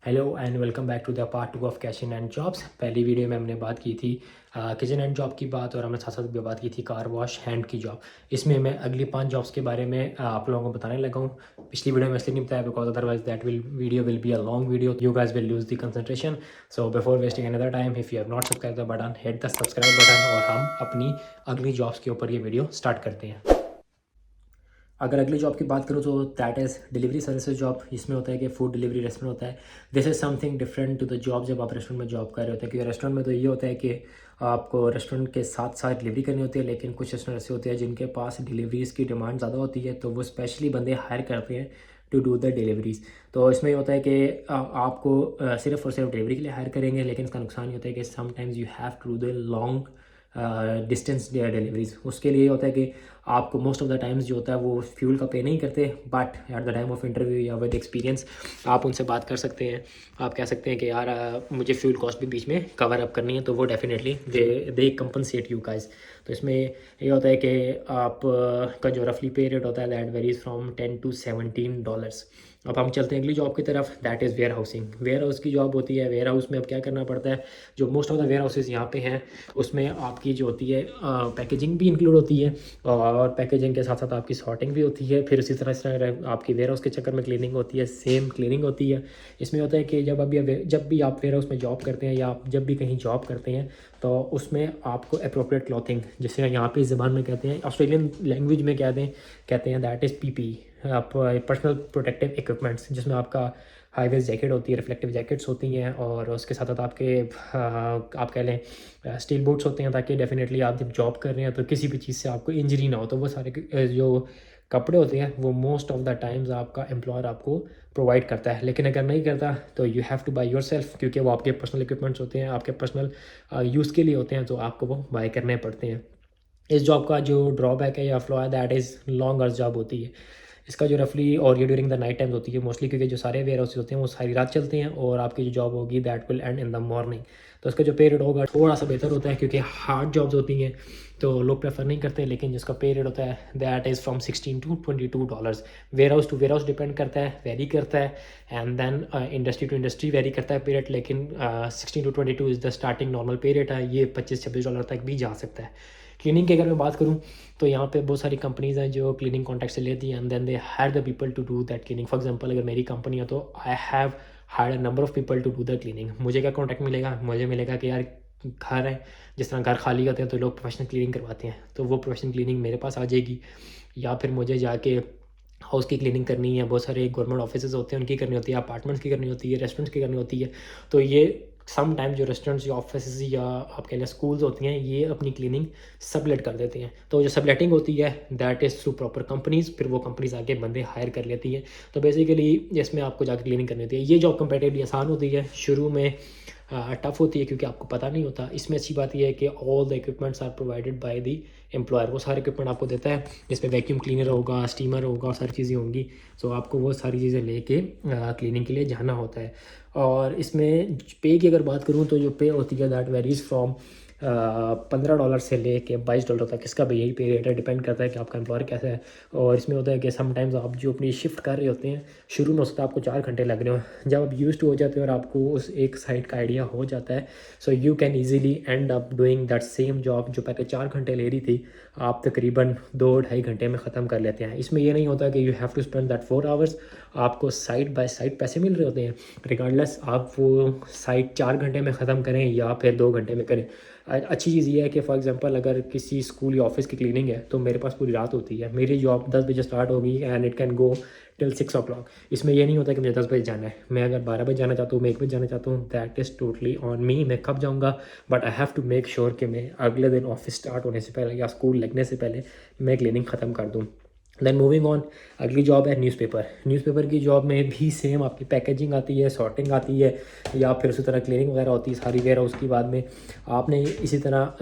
Hello and welcome back to the part 2 of cash in and jobs. पहली video में हमने बात की थी किचन एंड जॉब की बात, और हमने साथ साथ भी बात की थी कार वॉश हैंड की जॉब। इसमें मैं अगली 5 जॉब्स के बारे में आप लोगों को बताने लगा हूँ। पिछली वीडियो में इसलिए नहीं बताया because otherwise that video will be a long video, you guys will lose the concentration. So before wasting another time, if you have not subscribe the button, hit the subscribe button और हम अपनी अगली jobs के ऊपर ये video start करते हैं। अगर अगली जॉब की बात करूँ तो that is delivery services job. इसमें होता है कि फूड डिलीवरी रेस्टोरेंट होता है। This is something different to the job जब आप रेस्टोरेंट में जॉब कर रहे होते हैं, क्योंकि रेस्टोरेंट में तो ये होता है कि आपको रेस्टोरेंट के साथ साथ डिलीवरी करनी होती है, लेकिन कुछ रेस्टोरेंट ऐसे होते हैं जिनके पास डिलीवरीज़ की डिमांड ज़्यादा होती है, तो वो स्पेशली बंदे हायर करते हैं टू डू द डिलीवरीज़। तो इसमें ये होता है कि आपको सिर्फ और सिर्फ डिलीवरी के लिए हायर करेंगे, लेकिन इसका नुकसान ये होता है कि sometimes you have to do the long distance deliveries. उसके लिए होता है कि आपको मोस्ट ऑफ द टाइम्स जो होता है वो फ्यूल का पे नहीं करते, but at the time of interview या विद एक्सपीरियंस आप उनसे बात कर सकते हैं। आप कह सकते हैं कि यार मुझे फ्यूल कॉस्ट भी बीच में कवर अप करनी है, तो वो definitely they compensate you guys. तो इसमें ये होता है कि आप का जो रफली पे रेट होता है दैट वेरीज फ्रॉम $10 to $17। अब हम चलते हैं अगली जॉब की तरफ, that is warehousing. Warehouse की जॉब होती है। वेयर हाउस में अब क्या करना पड़ता है, जो most of the warehouses यहाँ पे हैं उसमें आपकी जो होती है पैकेजिंग भी इंक्लूड होती है, और पैकेजिंग के साथ साथ आपकी सॉर्टिंग भी होती है। फिर इसी तरह आपकी वेयर हाउस के चक्कर में क्लीनिंग होती है, सेम क्लीनिंग होती है। इसमें होता है कि जब भी आप वेयर हाउस में जॉब करते हैं या आप जब भी कहीं जॉब करते हैं, तो उसमें आपको अप्रोप्रिएट क्लॉथिंग, जिसे यहाँ पे ज़बान में कहते हैं, ऑस्ट्रेलियन लैंग्वेज में कहते हैं दैट इज़ पीपी, आप पर्सनल प्रोटेक्टिव इक्विपमेंट्स, जिसमें आपका हाई वेस्ट जैकेट होती है, रिफ्लेक्टिव जैकेट्स होती हैं, और उसके साथ साथ आपके आप कह लें स्टील बूट्स होते हैं, ताकि डेफिनेटली आप जब जॉब कर रहे हैं तो किसी भी चीज़ से आपको इंजरी ना हो। तो वो सारे जो कपड़े होते हैं वो मोस्ट ऑफ द टाइम्स आपका एम्प्लॉयर आपको प्रोवाइड करता है, लेकिन अगर नहीं करता तो you have two by your self, क्योंकि वो आपके पर्सनल इक्विपमेंट्स होते हैं, आपके पर्सनल यूज़ के लिए होते हैं, तो आपको वो बाय करने पड़ते हैं। इस जॉब का जो ड्रॉबैक है या फ्लॉ है that is long hours job होती है। इसका जो रफली, और ये ड्यूरिंग द नाइट टाइम्स होती है मोस्टली, क्योंकि जो सारे वेयर हाउसेज होते हैं वो सारी रात चलते हैं, और आपकी जो जॉब होगी that will and in the morning. तो इसका जो पे रेट होगा थोड़ा सा बेहतर होता है, क्योंकि हार्ड जॉब्स होती हैं तो लोग प्रेफर नहीं करते, लेकिन जिसका पे रेट होता है that is from $16 to $22। Warehouse to warehouse depend करता है, वेरी करता है, and then industry to industry vary करता है पे रेट, लेकिन 16 to 22 is the starting normal pay rate है। ये $25-26 तक भी जा सकता है। क्लीनिंग की अगर मैं बात करूँ तो यहाँ पे बहुत सारी कंपनीज़ हैं जो क्लीनिंग कॉन्ट्रैक्ट से लेती हैं, and then they hire the people to do that cleaning. For example अगर मेरी कंपनी है तो I have hired a number of people to do the cleaning. मुझे क्या कॉन्ट्रैक्ट मिलेगा, मुझे मिलेगा कि यार घर है, जिस तरह घर खाली होते हैं तो लोग प्रोफेशनल क्लीनिंग करवाते हैं, तो वो प्रोफेशनल क्लीनिंग मेरे पास आ जाएगी, या फिर मुझे जाके हाउस की क्लीनिंग करनी है। बहुत सारे गवर्नमेंट ऑफिसेज होते हैं उनकी करनी होती है, अपार्टमेंट्स की करनी होती है, रेस्टोरेंट्स की करनी होती है। तो ये सम टाइम जो रेस्टोरेंट्स या ऑफिस या आप कह लें स्कूल्स होती हैं, ये अपनी क्लीनिंग सबलेट कर देते हैं। तो जो सबलेटिंग होती है that is through proper companies, फिर वो कंपनीज़ आगे बंदे हायर कर लेती हैं। तो बेसिकली इसमें आपको जाकर क्लीनिंग करनी होती है। ये जॉब कंपेरेटिवली आसान होती है, शुरू में टफ़ होती है क्योंकि आपको पता नहीं होता। इसमें अच्छी बात यह है कि all the equipments are provided by the employer. वो सारे इक्विपमेंट आपको देता है, जिसमें वैक्यूम क्लीनर होगा, स्टीमर होगा, और सारी चीज़ें होंगी। सो आपको वो सारी चीज़ें लेके क्लीनिंग के लिए जाना होता है। और इसमें पे की अगर बात करूँ तो जो पे होती है दैट वेरीज फ्रॉम $15 से लेके $22 तक। इसका भी यही पे रेट है, डिपेंड करता है कि आपका एम्प्लॉयर कैसा है। और इसमें होता है कि समटाइम्स आप जो अपनी शिफ्ट कर रहे होते हैं, शुरू में हो सकता है आपको 4 घंटे लग रहे हो, जब आप यूज्ड हो जाते हो और आपको उस एक साइड का आइडिया हो जाता है, so you can easily and up doing that same job जो पहले 4 घंटे ले रही थी, आप तकरीबन 2-2.5 घंटे में ख़त्म कर लेते हैं। इसमें ये नहीं होता कि you have to spend that 4 hours, आपको साइड बाय साइड पैसे मिल रहे होते हैं, रिगार्डलेस आप वो साइड 4 घंटे में ख़त्म करें या फिर 2 घंटे में करें। अच्छी चीज़ ये है कि फॉर एग्जांपल अगर किसी स्कूल या ऑफिस की क्लीनिंग है तो मेरे पास पूरी रात होती है। मेरी जॉब 10 बजे स्टार्ट होगी and it can go till 6 o'clock। इसमें ये नहीं होता कि मुझे 10 बजे जाना है, मैं अगर 12 बजे जाना चाहता हूँ, मैं 1 बजे जाना चाहता हूँ, that is totally on me, मैं कब जाऊँगा। But I have to make sure कि मैं अगले दिन ऑफिस स्टार्ट होने से पहले या स्कूल लगने से पहले मैं क्लीनिंग ख़त्म कर दूँ। देन मूविंग ऑन, अगली जॉब है न्यूज़पेपर। न्यूज़पेपर की जॉब में भी सेम आपकी पैकेजिंग आती है, सॉर्टिंग आती है, या फिर उसी तरह क्लीनिंग वगैरह होती है सारी वेयर हाउस की। बाद में आपने इसी तरह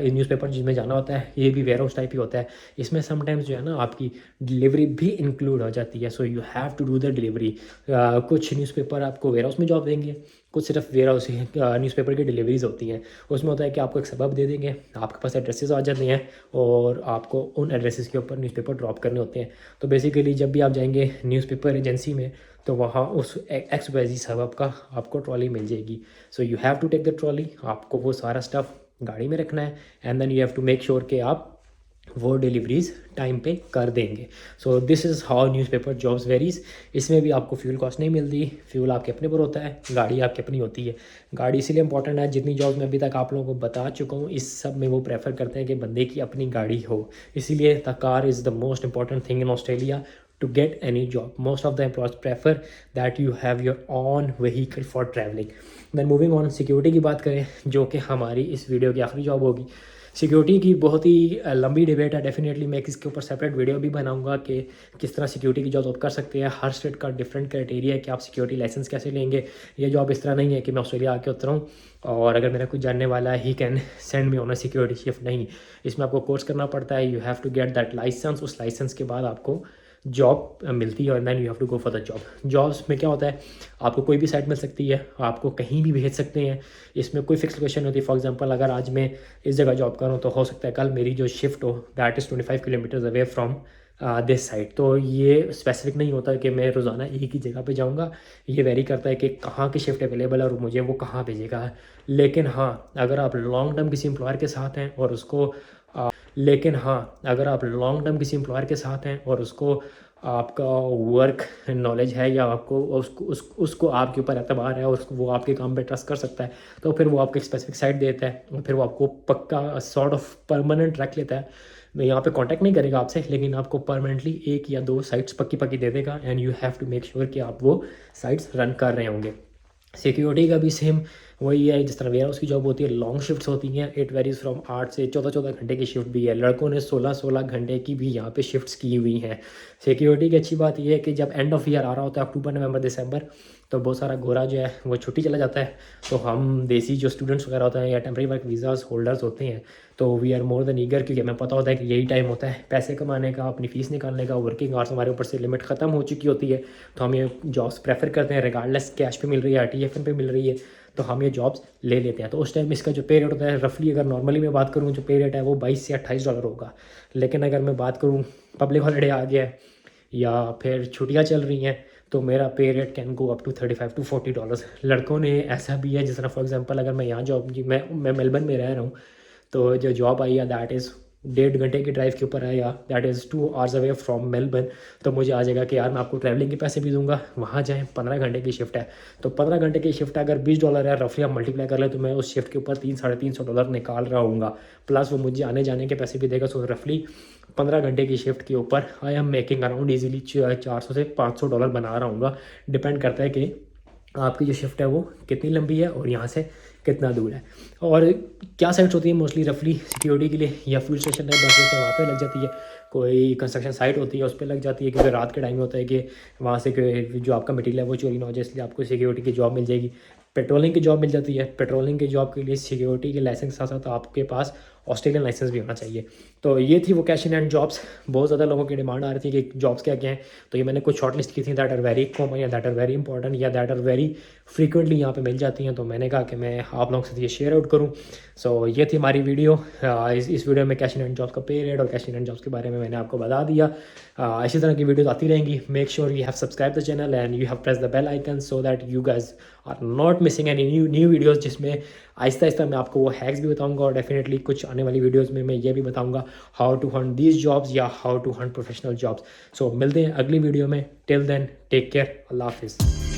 न्यूज़पेपर जिसमें जाना होता है, ये भी वेयर हाउस टाइप ही होता है। इसमें समटाइम्स जो है ना आपकी डिलीवरी भी इंक्लूड हो जाती है, so you have to do the delivery. कुछ न्यूज़पेपर आपको वेयर हाउस में जॉब देंगे, कुछ सिर्फ वेयर हाउस न्यूज़पेपर की डिलीवरीज होती हैं। उसमें होता है कि आपको एक सबब दे देंगे, आपके पास एड्रेसेस आ जाते हैं, और आपको उन एड्रेसेस के ऊपर न्यूज़पेपर ड्रॉप करने होते हैं। तो बेसिकली जब भी आप जाएंगे न्यूज़पेपर एजेंसी में, तो वहाँ उस XYZ सबब का आपको ट्रॉली मिल जाएगी। So you have to take the trolley, आपको वो सारा स्टफ़ गाड़ी में रखना है and then you have to make sure कि आप वो डिलीवरीज टाइम पे कर देंगे। So this is how newspaper jobs varies. इसमें भी आपको फ्यूल कॉस्ट नहीं मिलती, फ्यूल आपके अपने पर होता है, गाड़ी आपकी अपनी होती है। गाड़ी इसीलिए इंपॉर्टेंट है, जितनी जॉब्स मैं अभी तक आप लोगों को बता चुका हूँ इस सब में वो प्रेफर करते हैं कि बंदे की अपनी गाड़ी हो। इसीलिए the car is the most important thing in Australia to get any job. Most of the employers prefer that you have your own vehicle for traveling. Then moving on, security की बात करें जो कि हमारी इस वीडियो की आखिरी job होगी। सिक्योरिटी की बहुत ही लंबी डिबेट है, डेफिनेटली मैं इसके ऊपर सेपरेट वीडियो भी बनाऊंगा कि किस तरह सिक्योरिटी की जॉब आप कर सकते हैं। हर स्टेट का डिफरेंट क्राइटेरिया है कि आप सिक्योरिटी लाइसेंस कैसे लेंगे। ये जॉब इस तरह नहीं है कि मैं ऑस्ट्रेलिया आके उतराऊँ और अगर मेरा कोई जानने वाला है he can send me on a security shift. नहीं, इसमें आपको कोर्स करना पड़ता है। You have to get that license. उस लाइसेंस के बाद आपको जॉब मिलती है और then you have to go for the job. Jobs में क्या होता है, आपको कोई भी साइट मिल सकती है, आपको कहीं भी भेज सकते हैं, इसमें कोई फिक्स लोकेशन होती है। फॉर एग्जांपल अगर आज मैं इस जगह जॉब करूँ तो हो सकता है कल मेरी जो शिफ्ट हो that is 25 kilometres away from this site. तो ये स्पेसिफिक नहीं होता कि मैं रोज़ाना एक ही जगह पे जाऊँगा, ये वेरी करता है कि कहाँ की शिफ्ट अवेलेबल है और मुझे वो कहाँ भेजेगा। लेकिन हाँ, अगर आप लॉन्ग टर्म किसी एम्प्लॉयर के साथ हैं और उसको अगर आप लॉन्ग टर्म किसी एम्प्लॉयर के साथ हैं और उसको आपका वर्क नॉलेज है या आपको उसको आपके ऊपर एतबार है और वो आपके काम पे ट्रस्ट कर सकता है, तो फिर वो आपको एक स्पेसिफिक साइट देता है और फिर वो आपको पक्का सॉर्ट ऑफ परमानेंट रख लेता है। मैं यहाँ पे कांटेक्ट नहीं करेगा आपसे, लेकिन आपको परमानेंटली 1 या 2 साइट्स पक्की दे देगा and you have to make sure कि आप वो साइट्स रन कर रहे होंगे। सिक्योरिटी का भी सेम वही है, जिस तरह वेयर हाउस की जॉब होती है, लॉन्ग शिफ्ट्स होती हैं। इट वेरीज फ्रॉम 8 से 14 घंटे की शिफ्ट भी है। लड़कों ने 16 घंटे की भी यहाँ पे शिफ्ट्स की हुई हैं। सिक्योरिटी की अच्छी बात यह है कि जब एंड ऑफ ईयर आ रहा होता है अक्टूबर नवंबर दिसंबर, तो बहुत सारा गोरा जो है वो छुट्टी चला जाता है। तो हम देसी जो स्टूडेंट्स वगैरह होते हैं या टेम्प्रेरी वर्क वीज़ाज होल्डर्स होते हैं, तो we are more than eager, क्योंकि हमें पता होता है कि यही टाइम होता है पैसे कमाने का, अपनी फ़ीस निकालने का। वर्किंग आवर्स हमारे ऊपर से लिमिट ख़त्म हो चुकी होती है, तो हम ये जॉब्स प्रेफर करते हैं। रिगार्डलेस कैश पे मिल रही है, RTFN पे मिल रही है, तो हम ये जॉब्स ले लेते हैं। तो उस टाइम इसका जो पे रेट होता है रफली, अगर नॉर्मली मैं बात करूँ, जो पे रेट है वो $22 से $28 होगा। लेकिन अगर मैं बात करूँ पब्लिक हॉलीडे आ गया है या फिर छुट्टियाँ चल रही हैं, तो मेरा pay rate can go up to $35 to $40। लड़कों ने ऐसा भी है, जिस तरह फॉर एग्जांपल अगर मैं यहाँ जॉब मैं मेलबर्न में रह रहा हूँ, तो जो जॉब आई है दैट इज़ 1.5 घंटे की ड्राइव के ऊपर है या that is 2 hours away from Melbourne. तो मुझे आ जाएगा कि यार मैं आपको ट्रैवलिंग के पैसे भी दूंगा, वहाँ जाएँ। 15 घंटे की शिफ्ट है, तो 15 घंटे की शिफ्ट अगर $20 है, रफली आप मल्टीप्लाई कर ले, तो मैं उस शिफ्ट के ऊपर $300-350 निकाल रहा हूँगा, प्लस वो मुझे आने जाने के पैसे भी देगा। सो रफली 15 घंटे की शिफ्ट के ऊपर I am making around easily $400 से $500 बना रहा हूँगा। डिपेंड करता है कि आपकी जो शिफ्ट है वो कितनी लंबी है और यहाँ से कितना दूर है। और क्या साइट्स होती है मोस्टली रफली सिक्योरिटी के लिए, या फ्यूल स्टेशन है, बस से वहाँ पे लग जाती है। कोई कंस्ट्रक्शन साइट होती है उस पर लग जाती है, क्योंकि रात के टाइम में होता है कि वहाँ से जो आपका मटीरियल है वो चोरी ना हो जाए, इसलिए आपको सिक्योरिटी की जॉब मिल जाएगी। पेट्रोलिंग की जॉब मिल जाती है। पेट्रोलिंग की जॉब के लिए सिक्योरिटी के लाइसेंस के साथ साथ आपके पास ऑस्ट्रेलियन लाइसेंस भी होना चाहिए। तो ये थी वोकेशन एंड जॉब्स। बहुत ज़्यादा लोगों की डिमांड आ रही थी कि जॉब्स क्या क्या हैं, तो ये मैंने कुछ शॉर्ट लिस्ट की थी दैट आर वेरी कॉमन या दैट आर वेरी इंपॉर्टेंट या दैट आर वेरी फ्रीक्वेंटली यहाँ पे मिल जाती हैं। तो मैंने कहा कि मैं आप लोगों के साथ ये शेयर आउट करूँ। सो ये थी हमारी वीडियो। इस वीडियो में कैश इन हैंड जॉब्स का पे रेट और कैश इन हैंड जॉब्स के बारे में मैंने आपको बता दिया। इसी तरह की वीडियोस आती रहेंगी। Make sure you have subscribe the channel and you have press the bell icon so that you guys are not missing any new videos, जिसमें आहिस्ता आहिस्ता मैं आपको वो हैक्स भी बताऊंगा और डेफिनेटली कुछ आने वाली वीडियोस में मैं ये भी बताऊंगा how to hunt these jobs या how to hunt professional jobs. So मिलते हैं अगली वीडियो में। टिल देन टेक केयर, अल्लाह हाफिज़।